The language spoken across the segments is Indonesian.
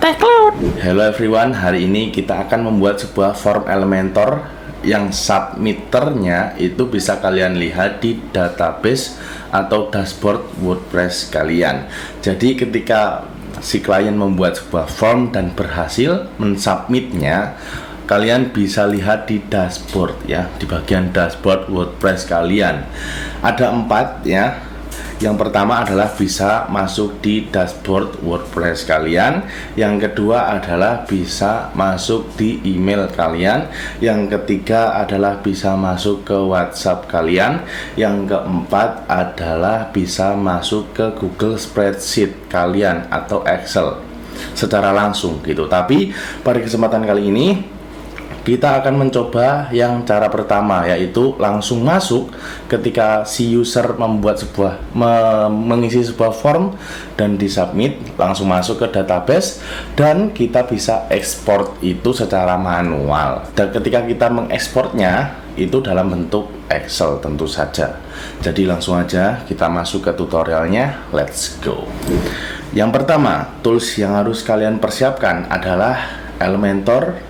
Hello everyone, hari ini kita akan membuat sebuah form Elementor yang submitternya itu bisa kalian lihat di database atau dashboard WordPress kalian. Jadi ketika si klien membuat sebuah form dan berhasil mensubmitnya, kalian bisa lihat di dashboard ya, di bagian dashboard WordPress kalian. Ada 4 ya. Yang pertama adalah bisa masuk di dashboard WordPress kalian. Yang kedua adalah bisa masuk di email kalian. Yang ketiga adalah bisa masuk ke WhatsApp kalian. Yang keempat adalah bisa masuk ke Google Spreadsheet kalian atau Excel secara langsung gitu. Tapi pada kesempatan kali ini kita akan mencoba yang cara pertama, yaitu langsung masuk ketika si user membuat mengisi sebuah form dan disubmit, langsung masuk ke database dan kita bisa ekspor itu secara manual. Dan ketika kita mengekspornya itu dalam bentuk Excel tentu saja. Jadi langsung aja kita masuk ke tutorialnya, let's go. Yang pertama, tools yang harus kalian persiapkan adalah Elementor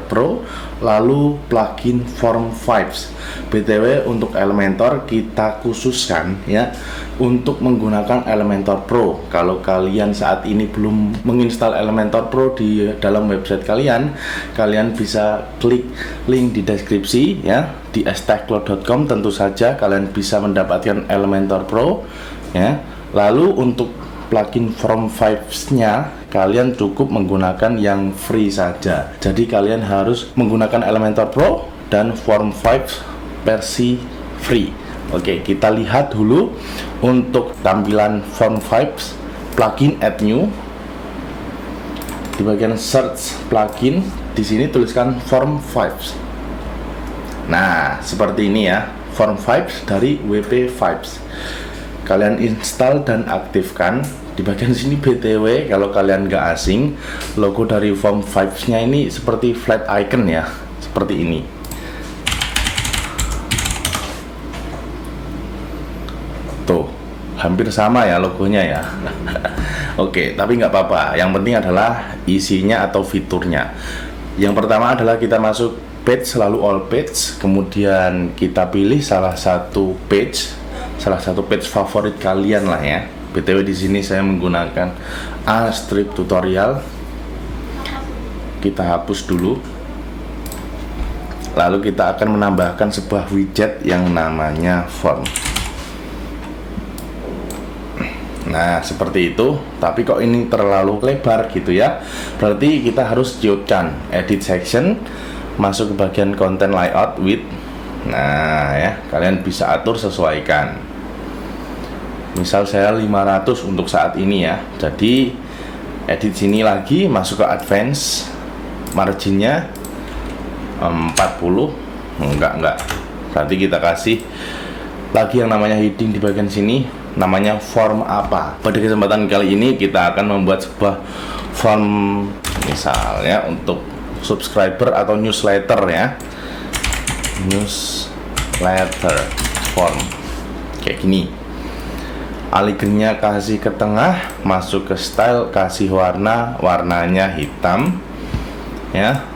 Pro, lalu plugin Form Vibes. BTW untuk Elementor kita khususkan ya untuk menggunakan Elementor Pro. Kalau kalian saat ini belum menginstal Elementor Pro di dalam website kalian, kalian bisa klik link di deskripsi ya di stechcloud.com. Tentu saja kalian bisa mendapatkan Elementor Pro ya. Lalu untuk plugin Form Vibes-nya kalian cukup menggunakan yang free saja. Jadi kalian harus menggunakan Elementor Pro dan Form Vibes versi free. Oke, kita lihat dulu untuk tampilan Form Vibes plugin add new. Di bagian search plugin di sini tuliskan Form Vibes. Nah, seperti ini ya, Form Vibes dari WP Vibes. Kalian install dan aktifkan. Di bagian sini BTW kalau kalian nggak asing, logo dari Form Vibes-nya ini seperti flat icon ya, seperti ini. Tuh, hampir sama ya logonya ya. Oke, tapi nggak apa-apa. Yang penting adalah isinya atau fiturnya. Yang pertama adalah kita masuk page, lalu all page, kemudian kita pilih salah satu page favorit kalian lah ya. BTW di sini saya menggunakan A-strip tutorial. Kita hapus dulu. Lalu kita akan menambahkan sebuah widget yang namanya form. Nah, seperti itu. Tapi kok ini terlalu lebar gitu ya. Berarti kita harus ciutkan edit section, masuk ke bagian content layout width. Nah, ya, kalian bisa atur sesuaikan. Misal saya 500 untuk saat ini ya. Jadi edit sini lagi, masuk ke advance, marginnya 40. Enggak. Berarti kita kasih lagi yang namanya heading di bagian sini, namanya form apa. Pada kesempatan kali ini kita akan membuat sebuah form misalnya untuk subscriber atau newsletter ya. Newsletter form kayak gini. Alignnya kasih ke tengah, masuk ke style, kasih warnanya hitam ya.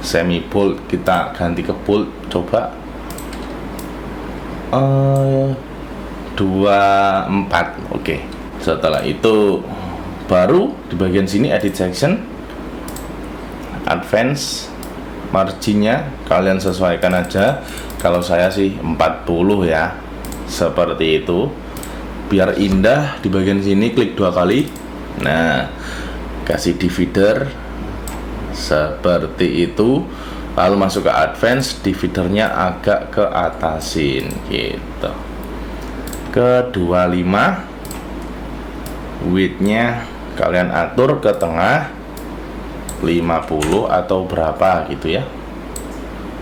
Semi bold kita ganti ke bold, coba 24. Oke. Setelah itu baru di bagian sini edit section, advance, marginnya kalian sesuaikan aja. Kalau saya sih 40 ya, seperti itu. Biar indah, di bagian sini klik 2 kali. Nah, kasih divider seperti itu. Lalu masuk ke advance, dividernya agak ke atasin gitu. Ke 25. Width-nya kalian atur ke tengah 50 atau berapa gitu ya.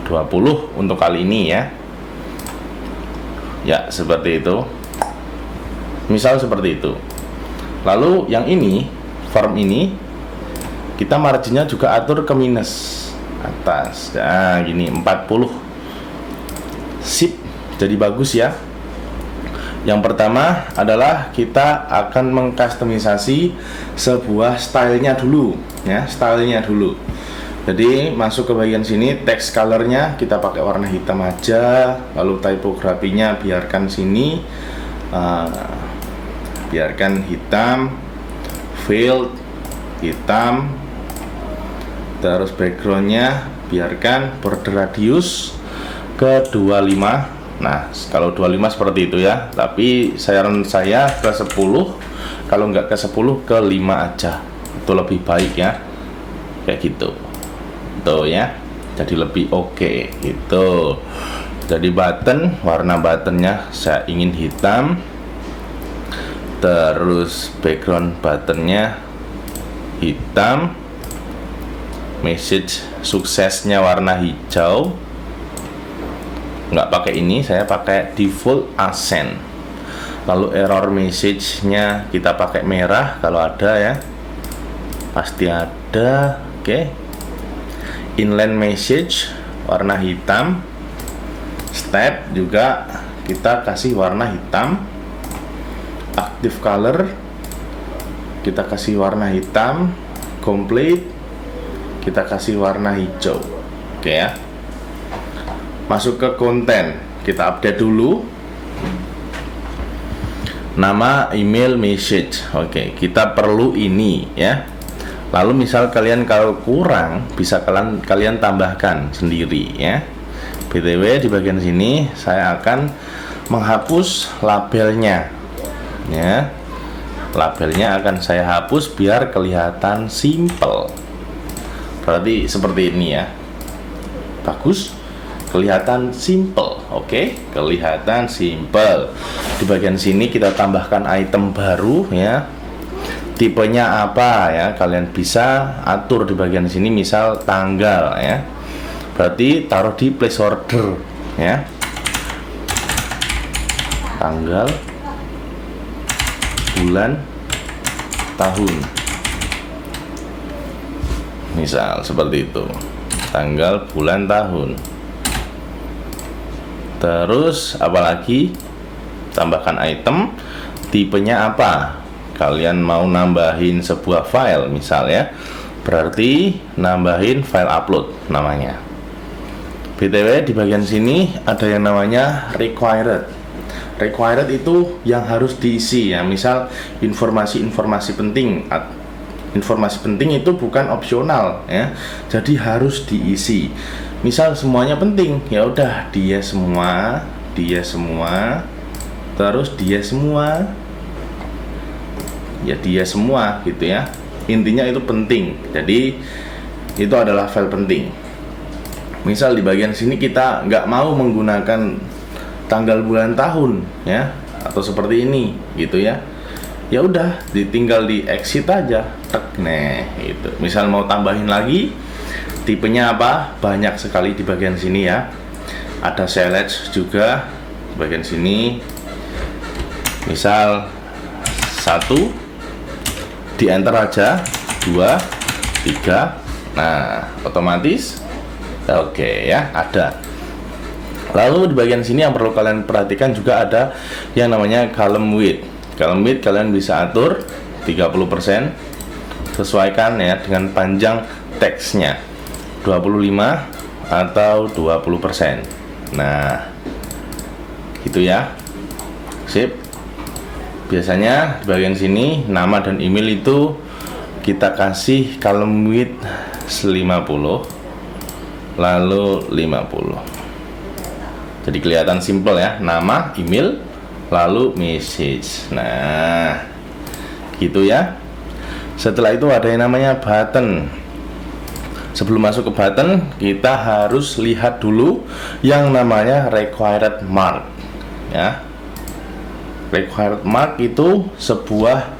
20 untuk kali ini ya. Ya, seperti itu. Misal seperti itu. Lalu yang ini, form ini kita marginnya juga atur ke minus atas. Nah, gini 40. Sip. Jadi bagus ya. Yang pertama adalah kita akan mengkustomisasi sebuah stylenya dulu, ya, stylenya dulu. Jadi masuk ke bagian sini, text colornya kita pakai warna hitam aja, lalu tipografinya biarkan sini, biarkan hitam, field hitam, terus backgroundnya biarkan border radius ke 25. Nah, kalau 25 seperti itu ya, tapi saran saya ke 10, kalau nggak ke 10 ke 5 aja, itu lebih baik ya, kayak gitu tuh ya, jadi lebih oke gitu. Jadi button, warna buttonnya saya ingin hitam, terus background buttonnya hitam, message suksesnya warna hijau, nggak pakai ini, saya pakai default accent. Lalu error message-nya kita pakai merah kalau ada ya, pasti ada. Oke. Inline message warna hitam, step juga kita kasih warna hitam, active color kita kasih warna hitam, complete kita kasih warna hijau. Oke ya. Masuk ke konten, kita update dulu. Nama, email, message. Oke, kita perlu ini ya. Lalu misal kalian kalau kurang bisa kalian tambahkan sendiri ya. BTW di bagian sini saya akan menghapus labelnya ya. Labelnya akan saya hapus biar kelihatan simple. Berarti seperti ini ya. Bagus. Kelihatan simple, oke? Kelihatan simple. Di bagian sini kita tambahkan item baru ya. Tipenya apa ya? Kalian bisa atur di bagian sini, misal tanggal ya. Berarti taruh di place order ya. Tanggal, bulan, tahun. Misal seperti itu. Tanggal, bulan, tahun. Terus apalagi, tambahkan item, tipenya apa, kalian mau nambahin sebuah file misal ya, berarti nambahin file upload namanya. BTW di bagian sini ada yang namanya required. Required itu yang harus diisi ya, misal informasi-informasi penting. Informasi penting itu bukan opsional ya, jadi harus diisi. Misal semuanya penting, ya udah dia semua, terus dia semua, ya dia semua gitu ya. Intinya itu penting, jadi itu adalah file penting. Misal di bagian sini kita nggak mau menggunakan tanggal bulan tahun ya, atau seperti ini gitu ya. Ya udah, ditinggal di exit aja, tek, nah itu. Misal mau tambahin lagi, tipenya apa? Banyak sekali di bagian sini ya. Ada select juga di bagian sini. Misal 1, di enter aja, 2, 3. Nah, otomatis oke ya, ada. Lalu di bagian sini yang perlu kalian perhatikan juga ada yang namanya column width. Column width kalian bisa atur 30%, sesuaikan ya dengan panjang teksnya, 25 atau 20%. Nah, gitu ya. Sip. Biasanya di bagian sini nama dan email itu kita kasih column width 50, lalu 50. Jadi kelihatan simple ya, nama, email, lalu message. Nah, gitu ya. Setelah itu ada yang namanya button. Sebelum masuk ke button, kita harus lihat dulu yang namanya required mark ya. Required mark itu sebuah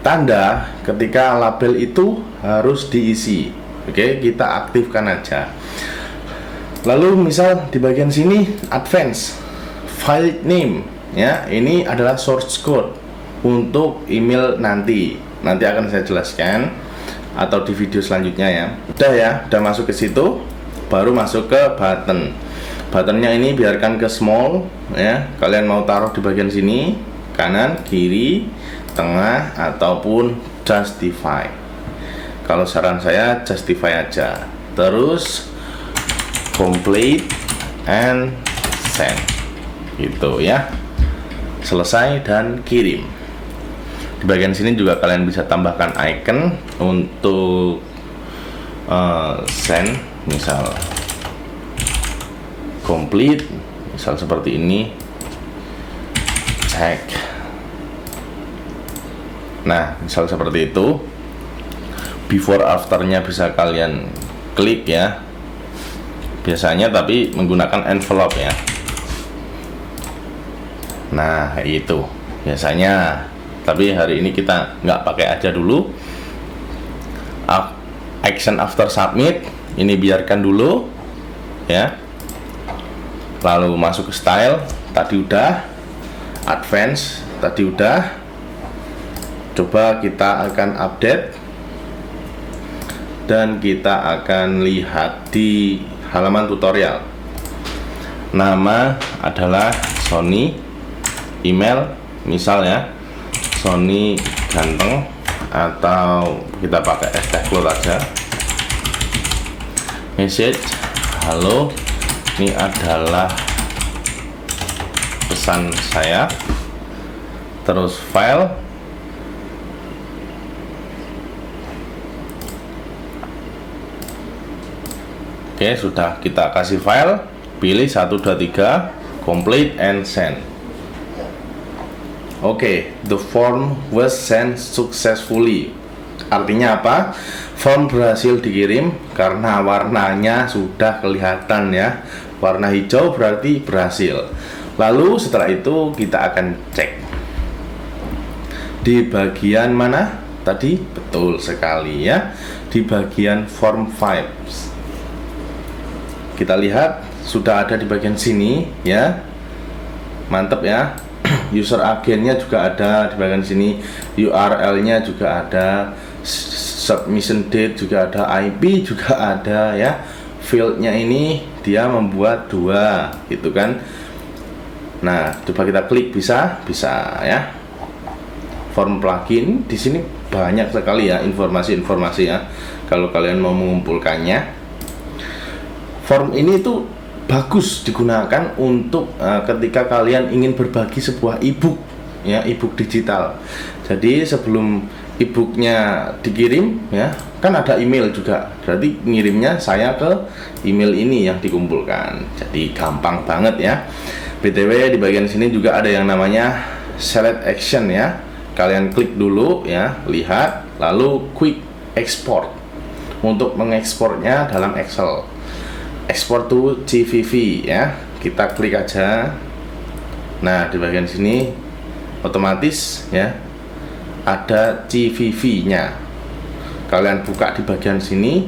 tanda ketika label itu harus diisi. Oke, kita aktifkan aja. Lalu misal di bagian sini advance file name ya, ini adalah source code untuk email nanti akan saya jelaskan atau di video selanjutnya ya. Udah ya, udah masuk ke situ, baru masuk ke button. Buttonnya ini biarkan ke small ya. Kalian mau taruh di bagian sini, kanan, kiri, tengah, ataupun justify. Kalau saran saya justify aja. Terus complete and send gitu ya. Selesai dan kirim. Di bagian sini juga kalian bisa tambahkan icon untuk send, misal complete, misal seperti ini, cek. Nah, misal seperti itu. Before afternya bisa kalian klik ya, biasanya, tapi menggunakan envelope ya. Nah, itu biasanya, tapi hari ini kita nggak pakai aja dulu. Action after submit ini biarkan dulu ya. Lalu masuk ke style, tadi udah. Advance tadi udah. Coba kita akan update dan kita akan lihat di halaman tutorial. Nama adalah Sony, email misalnya Sony ganteng, atau kita pakai #cloud aja. Message, halo, ini adalah pesan saya. Terus file, oke, sudah kita kasih file, pilih 1, 2, 3, complete and send. Oke, the form was sent successfully. Artinya apa? Form berhasil dikirim karena warnanya sudah kelihatan ya. Warna hijau berarti berhasil. Lalu setelah itu kita akan cek di bagian mana tadi? Betul sekali ya, di bagian form files. Kita lihat sudah ada di bagian sini ya. Mantap ya. User agennya juga ada di bagian sini, URL-nya juga ada, submission date juga ada, IP juga ada ya. Field-nya ini dia membuat 2 gitu kan. Nah, coba kita klik, bisa ya. Form plugin di sini banyak sekali ya informasi-informasi ya. Kalau kalian mau mengumpulkannya, form ini tuh bagus digunakan untuk ketika kalian ingin berbagi sebuah ebook ya, ebook digital. Jadi sebelum ebooknya dikirim ya, kan ada email juga, berarti ngirimnya saya ke email ini yang dikumpulkan. Jadi gampang banget ya. BTW di bagian sini juga ada yang namanya select action ya. Kalian klik dulu ya, lihat, lalu quick export untuk mengekspornya dalam Excel. Export to CVV ya, kita klik aja. Nah, di bagian sini otomatis ya ada CVV nya. Kalian buka di bagian sini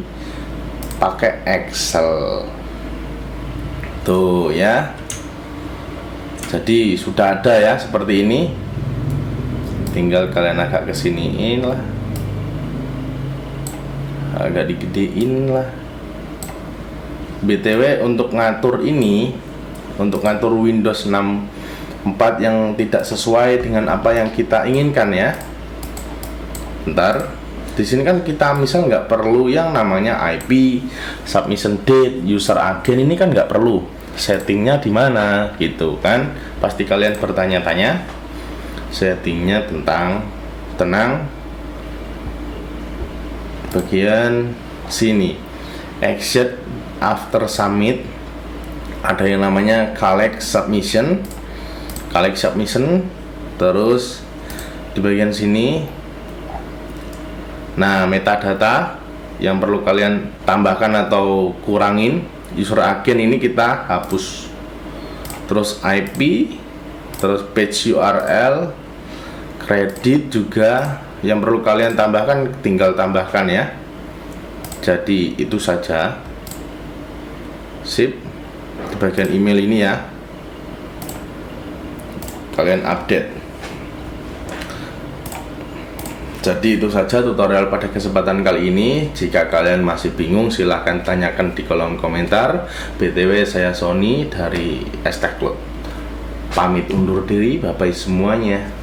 pakai Excel tuh ya. Jadi sudah ada ya seperti ini. Tinggal kalian agak kesiniin lah, agak digedein lah. BTW untuk ngatur ini, untuk ngatur Windows 64 yang tidak sesuai dengan apa yang kita inginkan ya. Bentar, di sini kan kita misal nggak perlu yang namanya IP, submission date, user agent, ini kan nggak perlu. Settingnya di mana gitu kan? Pasti kalian bertanya-tanya. Settingnya tenang, bagian sini. Exit after submit, ada yang namanya collect submission. Terus di bagian sini, nah, metadata yang perlu kalian tambahkan atau kurangin. User agent ini kita hapus. Terus IP, terus page URL, kredit juga yang perlu kalian tambahkan, tinggal tambahkan ya. Jadi itu saja. Sip. Di bagian email ini ya, kalian update. Jadi itu saja tutorial pada kesempatan kali ini. Jika kalian masih bingung, silahkan tanyakan di kolom komentar. BTW saya Sony dari Estek Cloud. Pamit undur diri, bye bye semuanya.